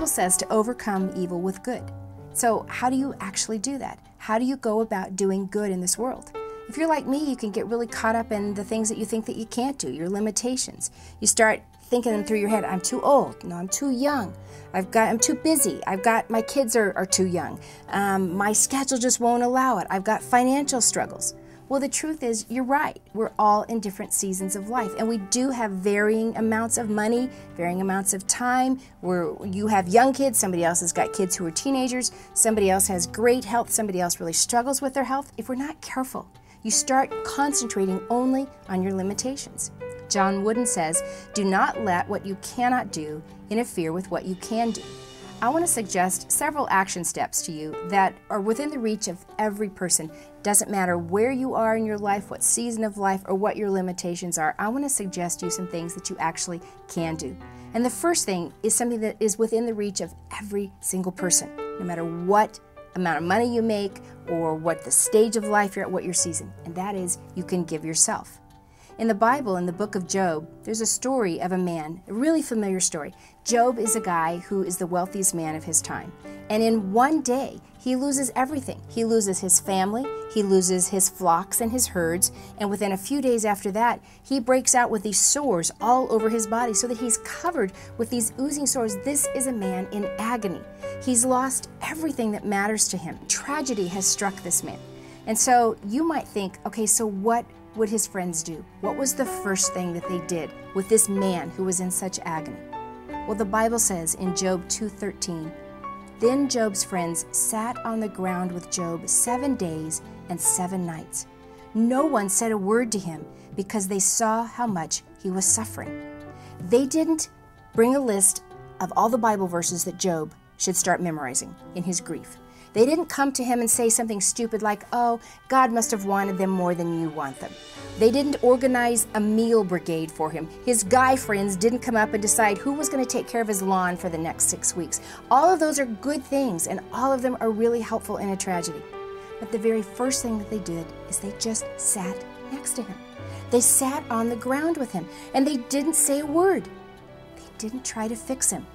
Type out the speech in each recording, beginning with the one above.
Bible says to overcome evil with good. So how do you actually do that? How do you go about doing good in this world? If you're like me, you can get really caught up in the things that you think that you can't do, your limitations. You start thinking them through your head. I'm too old. No, I'm too young. I'm too busy. My kids are too young. My schedule just won't allow it. I've got financial struggles. Well, the truth is, you're right. We're all in different seasons of life, and we do have varying amounts of money, varying amounts of time. You have young kids, somebody else has got kids who are teenagers, somebody else has great health, somebody else really struggles with their health. If we're not careful, you start concentrating only on your limitations. John Wooden says, "Do not let what you cannot do interfere with what you can do." I want to suggest several action steps to you that are within the reach of every person. Doesn't matter where you are in your life, what season of life, or what your limitations are. I want to suggest you some things that you actually can do. And the first thing is something that is within the reach of every single person, no matter what amount of money you make or what the stage of life you're at, what your season, and that is you can give yourself. In the Bible, in the book of Job, there's a story of a man, a really familiar story. Job is a guy who is the wealthiest man of his time. And in one day, he loses everything. He loses his family, he loses his flocks and his herds, and within a few days after that, he breaks out with these sores all over his body so that he's covered with these oozing sores. This is a man in agony. He's lost everything that matters to him. Tragedy has struck this man. And so you might think, okay, so what would his friends do? What was the first thing that they did with this man who was in such agony? Well, the Bible says in Job 2:13, "Then Job's friends sat on the ground with Job 7 days and 7 nights. No one said a word to him because they saw how much he was suffering." They didn't bring a list of all the Bible verses that Job should start memorizing in his grief. They didn't come to him and say something stupid like, "Oh, God must have wanted them more than you want them." They didn't organize a meal brigade for him. His guy friends didn't come up and decide who was going to take care of his lawn for the next 6 weeks. All of those are good things, and all of them are really helpful in a tragedy. But the very first thing that they did is they just sat next to him. They sat on the ground with him, and they didn't say a word. They didn't try to fix him.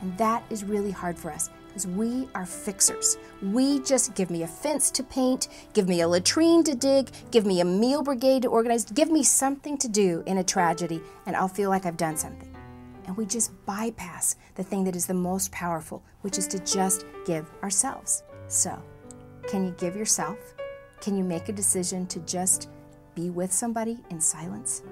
And that is really hard for us, because we are fixers. We just give me a fence to paint, give me a latrine to dig, give me a meal brigade to organize, give me something to do in a tragedy, and I'll feel like I've done something. And we just bypass the thing that is the most powerful, which is to just give ourselves. So, can you give yourself? Can you make a decision to just be with somebody in silence?